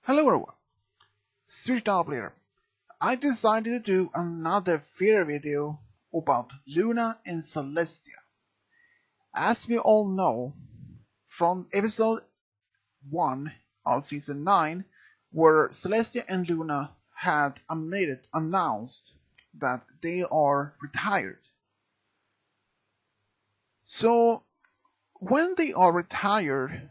Hello everyone, Switched Up here. I decided to do another fairy video about Luna and Celestia. As we all know, from episode 1 of season 9, where Celestia and Luna had announced that they are retired. So, when they are retired,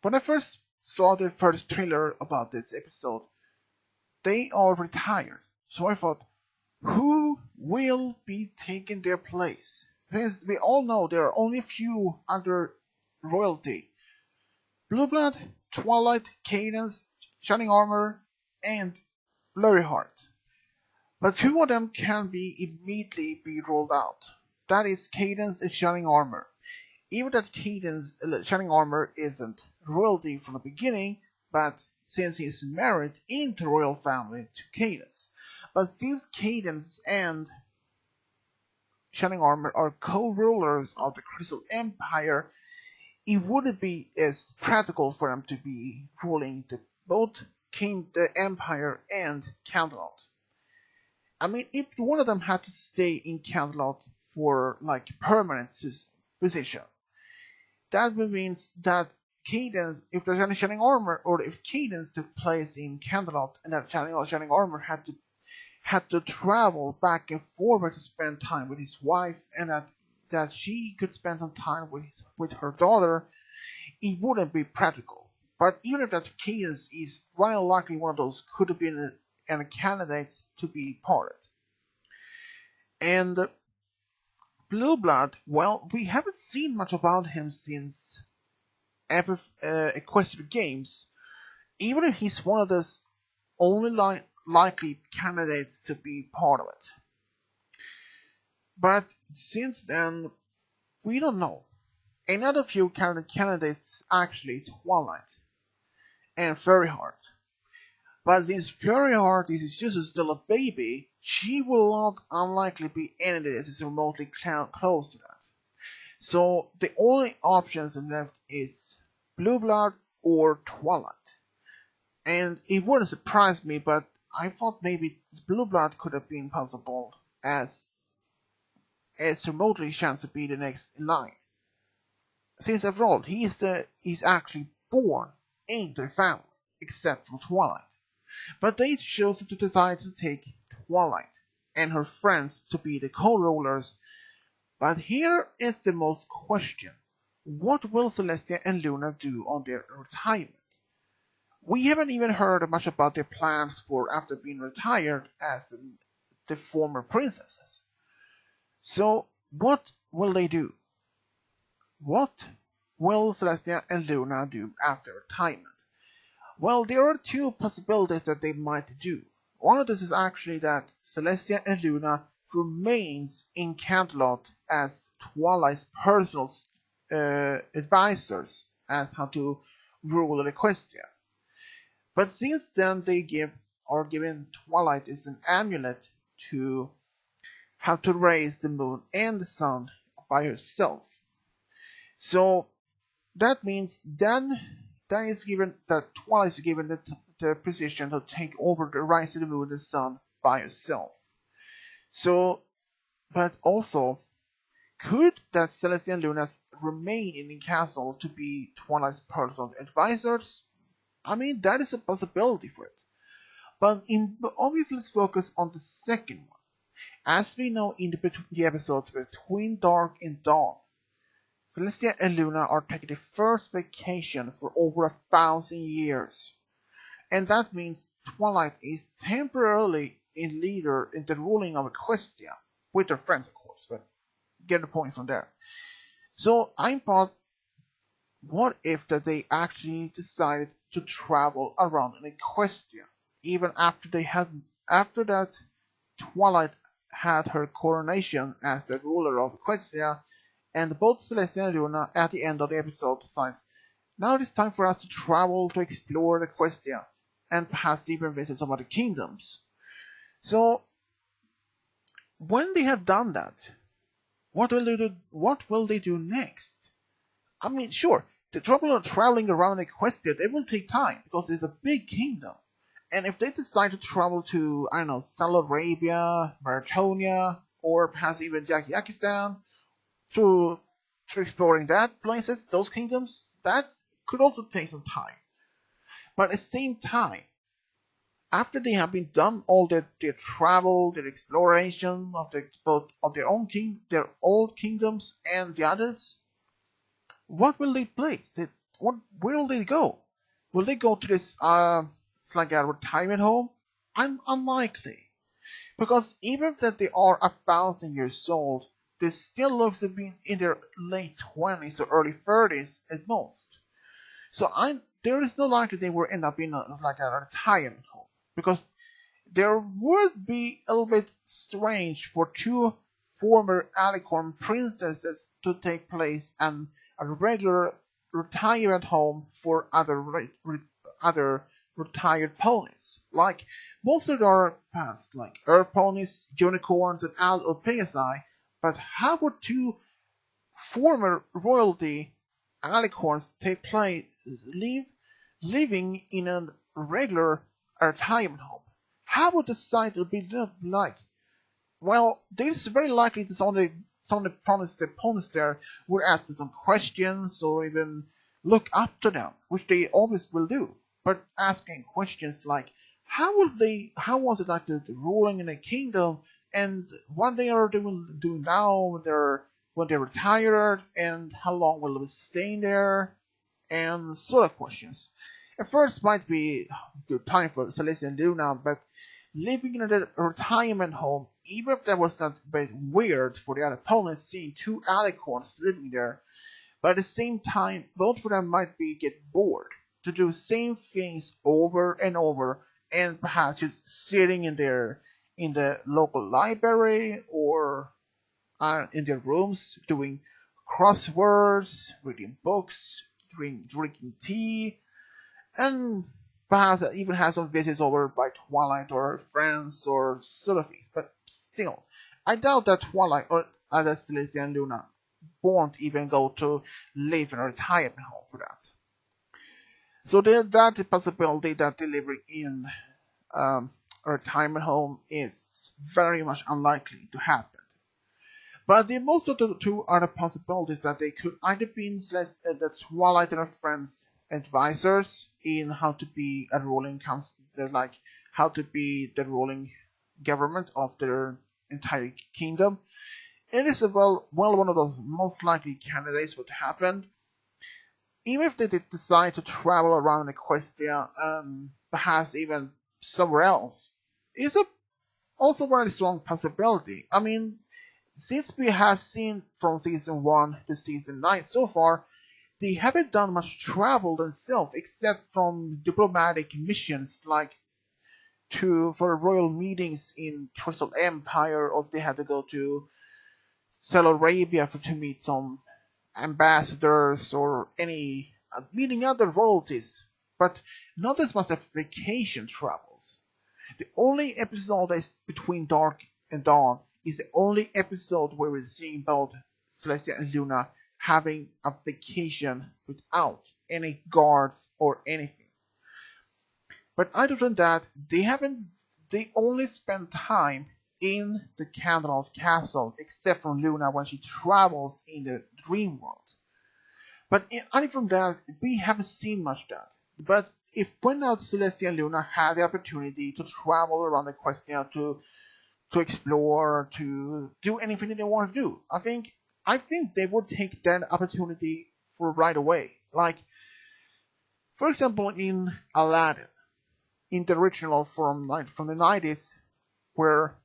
when I first saw the first trailer about this episode, they are retired. So I thought, who will be taking their place? Since we all know there are only a few under royalty. Blueblood, Twilight, Cadence, Shining Armor, and Flurryheart. But two of them can immediately be rolled out. That is Cadence and Shining Armor. Even that Cadence Shining Armor isn't royalty from the beginning, but since he's married into royal family to Cadence. But since Cadence and Shining Armor are co-rulers of the Crystal Empire, it wouldn't be as practical for them to be ruling both the Empire and Canterlot. I mean, if one of them had to stay in Canterlot for like permanent position, that would mean that Cadence, if there's Shining Armor, or if Cadence took place in Canterlot and that Shining Armor had to travel back and forward to spend time with his wife, and that she could spend some time with her daughter, it wouldn't be practical. But even if that Cadence is very likely one of those could have been a candidate to be part. And Blueblood, well, we haven't seen much about him since Equestria Games, even if he's one of the only likely candidates to be part of it. But since then, we don't know. Another few candidates actually Twilight and Flurryheart. But since Flurryheart is just still a baby, she will not unlikely be anything that is remotely close to that. So the only options left is Blueblood or Twilight. And it wouldn't surprise me, but I thought maybe Blueblood could have been possible as remotely chance to be the next in line. Since after all, he's actually born into the family, except for Twilight. But they chose to decide to take Twilight and her friends to be the co-rulers. But here is the most question. What will Celestia and Luna do on their retirement? We haven't even heard much about their plans for after being retired as the former princesses. So, what will they do? What will Celestia and Luna do after retirement? Well, there are two possibilities that they might do. One of this is actually that Celestia and Luna remains in Canterlot as Twilight's personal advisors as how to rule Equestria. But since then they are given Twilight is an amulet to how to raise the moon and the sun by herself. So that means then that Twilight is given the position to take over the rise of the moon and the sun by herself. So, but also, could that Celestia and Luna remain in the castle to be Twilight's personal advisors? I mean, that is a possibility for it. But obviously, let's focus on the second one. As we know in the episodes Between Dark and Dawn, Celestia and Luna are taking the first vacation for over 1,000 years. And that means Twilight is temporarily in leader in the ruling of Equestria, with her friends of course, but get the point from there. So I thought, what if that they actually decided to travel around in Equestria, even after that Twilight had her coronation as the ruler of Equestria, and both Celestia and Luna at the end of the episode decides, now it is time for us to travel to explore Equestria, and perhaps even visit some other kingdoms. So, when they have done that, what will they do next? I mean, sure, The trouble traveling around Equestria, they will take time because it's a big kingdom. And if they decide to travel to, I don't know, Saudi Arabia, Mauritania, or perhaps even Yakistan, to exploring that places, those kingdoms, that could also take some time. But at the same time, after they have been done all their travel, their exploration of both of their old kingdoms and the others, what will they place? Where will they go? Will they go to this it's like a retirement home? I'm unlikely. Because even if they are 1,000 years old, they still look to be in their late 20s or early 30s at most. So there is no likely they will end up in a retirement home. Because there would be a little bit strange for two former Alicorn princesses to take place and a regular retirement home for other retired ponies. Like most of our past, like Earth ponies, unicorns, and or Pegasi. But how would two former royalty alicorns take place, living in a regular retirement home? How would the site be like? Well, there's very likely that some of the opponents there would ask them some questions or even look up to them, which they always will do. But asking questions like, how was it like the ruling in a kingdom, and what they are doing now when they're retired, and how long will they stay there, and sort of questions. At first might be good time for Celestia and Luna, but living in a retirement home, even if that was not a bit weird for the other opponents seeing two alicorns living there, but at the same time, both of them might get bored to do same things over and over, and perhaps just sitting in the local library or in their rooms doing crosswords, reading books, drinking tea, and perhaps even have some visits over by Twilight or friends or sort of things. But still, I doubt that Twilight or other Celestia and Luna won't even go to live in a retirement home for that. So that possibility that delivering in a retirement home is very much unlikely to happen. But most of the two other possibilities that they could either be the Twilight and her friends advisors in how to be a ruling council, like how to be the ruling government of their entire kingdom. It is one of those most likely candidates would happen. Even if they did decide to travel around Equestria and perhaps even somewhere else, it's also a very strong possibility. I mean, since we have seen from season 1 to season 9 so far, they haven't done much travel themselves except from diplomatic missions like for royal meetings in Crystal Empire, or if they had to go to Saudi Arabia to meet some ambassadors or meeting other royalties, but not as much as vacation travels. The only episode that's between Dark and Dawn is the only episode where we're seeing both Celestia and Luna having a vacation without any guards or anything. But other than that, they only spend time in the Candleout Castle, except for Luna when she travels in the dream world. But other from that, we haven't seen much of that. But if when out Celestia and Luna had the opportunity to travel around Equestria to explore, to do anything that they want to do, I think they would take that opportunity for right away. Like, for example, in Aladdin, in the original from the 90s, where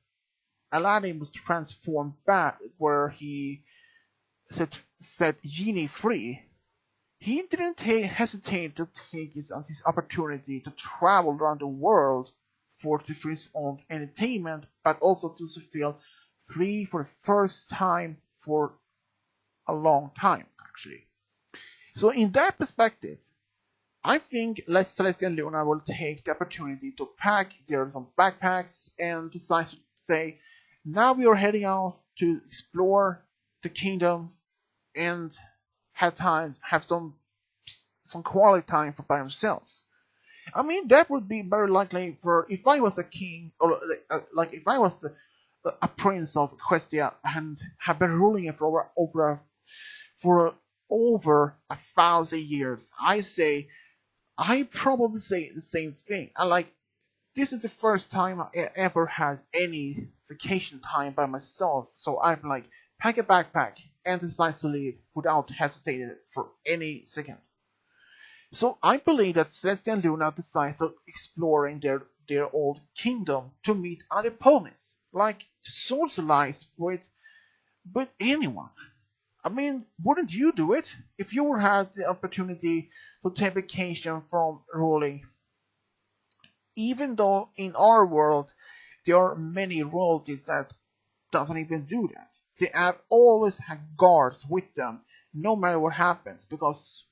Aladdin was transformed back, where he set Genie free, he didn't hesitate to take his opportunity to travel around the world for his own entertainment, but also to feel free for the first time for a long time, actually. So in that perspective, I think Celestia and Luna will take the opportunity to pack some backpacks and decide to say, now we are heading out to explore the kingdom and have some some quality time for by themselves. I mean, that would be very likely for if I was a king, or like if I was a prince of Equestria and have been ruling it for over 1,000 years. I probably say the same thing. I like this is the first time I ever had any vacation time by myself, so I'm like pack a backpack and decide to leave without hesitating for any second. So I believe that Celestia and Luna decides to exploring their old kingdom to meet other ponies, like to socialize with anyone. I mean, wouldn't you do it if you had the opportunity to take vacation from ruling? Even though in our world there are many royalties that doesn't even do that. They have always had guards with them, no matter what happens, because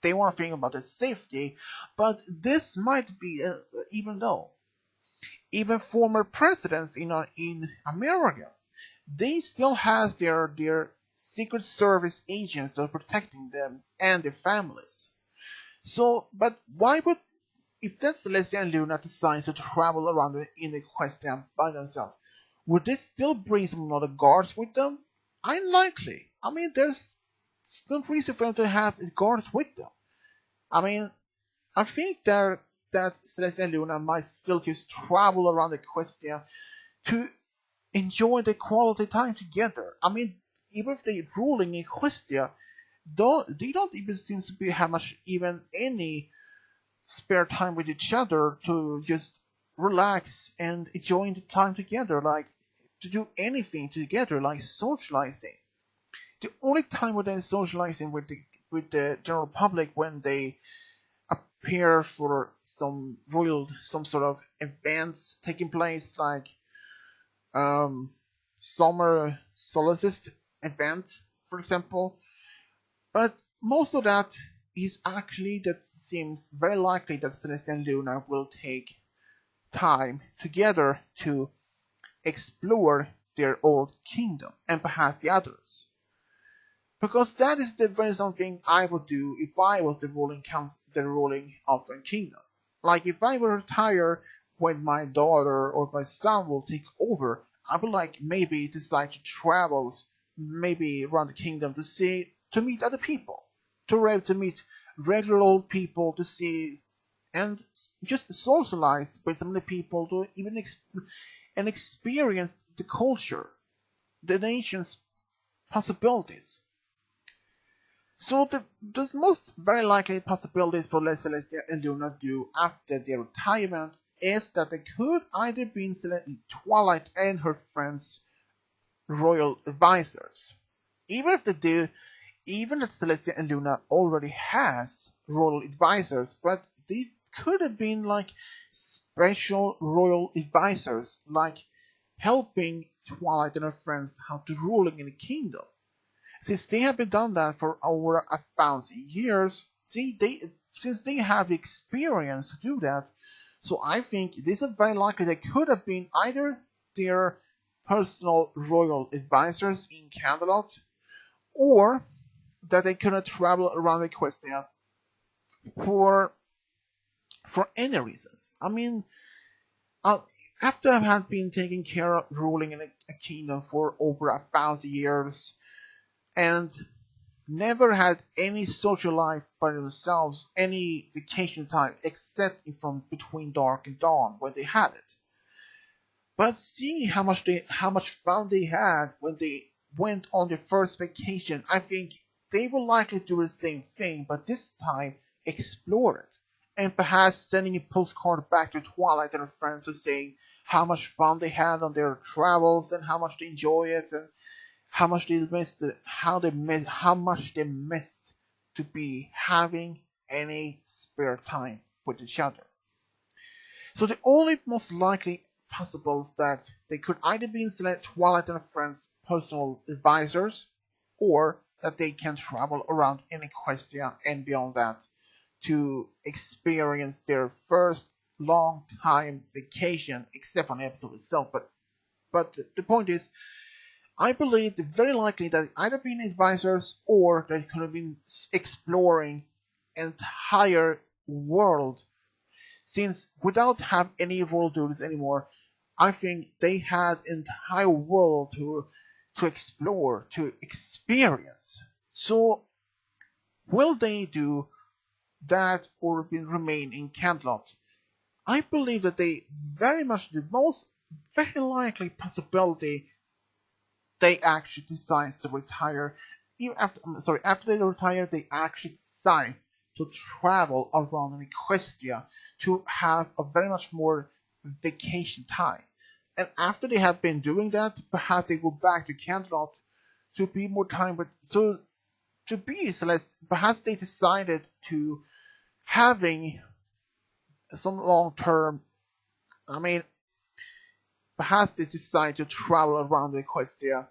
they want to think about the safety. But this might be, even though even former presidents in America, they still has their Secret Service agents that are protecting them and their families. So, but why would if that Celestia and Luna decides to travel around in the Equestria by themselves, would they still bring some other guards with them? Unlikely. I mean, there's no reason for them to have guards with them. I mean, I think that Celestia and Luna might still just travel around the Equestria to enjoy the quality time together. I mean, even if they're ruling Equestria, they don't even seem to be have much even any spare time with each other to just relax and enjoy the time together, like to do anything together, like socializing. The only time when they're socializing with the general public when they appear for some sort of events taking place, like summer solstice event, for example. But most of that is actually that seems very likely that Celestia and Luna will take time together to explore their old kingdom and perhaps the others. Because that is the very something I would do if I was the ruling Elven kingdom. Like if I were retired when my daughter or my son will take over, I would like maybe decide to travel maybe around the kingdom to meet other people, to meet regular old people to see and just socialize with some of the people to even and experience the culture, the nation's possibilities. So the most very likely possibilities for Celestia and Luna do after their retirement is that they could either be Twilight and her friends royal advisors. Even if they do, even if Celestia and Luna already has royal advisors, but they could have been like special royal advisors, like helping Twilight and her friends how to ruling in the kingdom. Since they have been done that for over 1,000 years, since they have the experience to do that, so I think this is very likely they could have been either their personal royal advisors in Camelot, or that they could have traveled around Equestria for any reasons. I mean, after I had been taking care of ruling in a kingdom for over 1,000 years, and never had any social life by themselves, any vacation time except from between dark and dawn when they had it. But seeing how much fun they had when they went on their first vacation, I think they will likely do the same thing, but this time explore it. And perhaps sending a postcard back to Twilight and her friends to saying how much fun they had on their travels and how much they enjoy it and how much they missed how much they missed to be having any spare time with each other. So the only most likely possibles that they could either be Twilight and her friends' personal advisors, or that they can travel around in Equestria and beyond that to experience their first long time vacation, except on the episode itself. But the point is, I believe very likely that either being advisors or they could have been exploring entire world. Since without have any world duties anymore, I think they had entire world to explore, to experience. So will they do that or will remain in Cantlot? I believe that they very much the most very likely possibility they actually decide to retire. Even after they retire, they actually decide to travel around Equestria to have a very much more vacation time. And after they have been doing that, perhaps they go back to Canterlot to be more time with so to be Celeste. Perhaps they decided to having some long term. I mean, perhaps they decide to travel around Equestria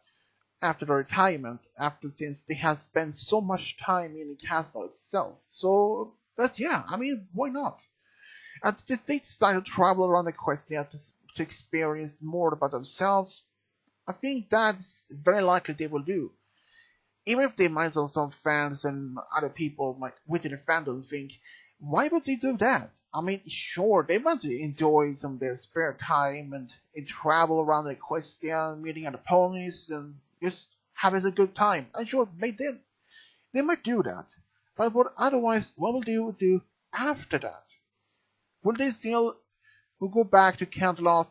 after their retirement, after since they have spent so much time in the castle itself. So, but yeah, I mean, why not? And if they decide to travel around Equestria to experience more about themselves, I think that's very likely they will do. Even if they might some fans and other people might within the fandom think, why would they do that? I mean, sure, they want to enjoy some of their spare time and travel around Equestria, meeting other ponies and just having a good time. And sure, they might do that. But what will they do after that? Will they still go back to Cantlot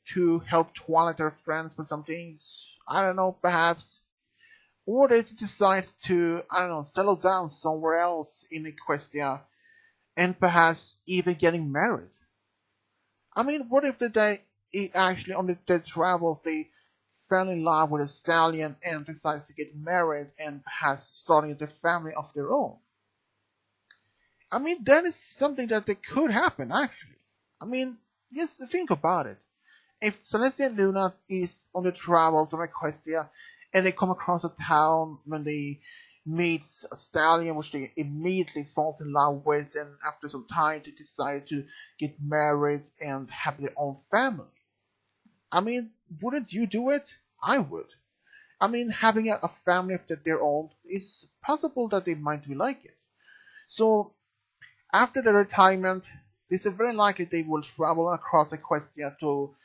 to help Twilight their friends with some things? I don't know, perhaps. Or they decide to, I don't know, settle down somewhere else in Equestria and perhaps even getting married. I mean, what if they actually on their travels they fell in love with a stallion and decides to get married and perhaps starting a family of their own? I mean, that is something that could happen actually. I mean, just think about it. If Celestia and Luna is on the travels of Equestria and they come across a town when they meet a stallion which they immediately falls in love with, and after some time they decide to get married and have their own family. I mean, wouldn't you do it? I would. I mean, having a family of their own is possible that they might be like it. So after their retirement, it's very likely they will travel across Equestria to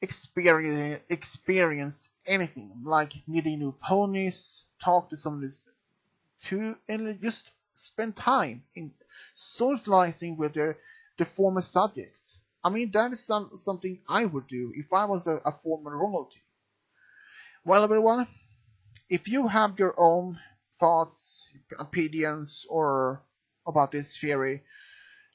experience anything, like meeting new ponies, talk to some and just spend time in socializing with the former subjects. I mean, that is something I would do if I was a former royalty. Well, everyone, if you have your own thoughts, opinions, or about this theory,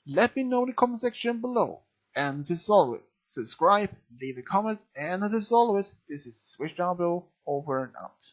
let me know in the comment section below. And as always, subscribe, leave a comment, and as always, this is SwitchW over and out.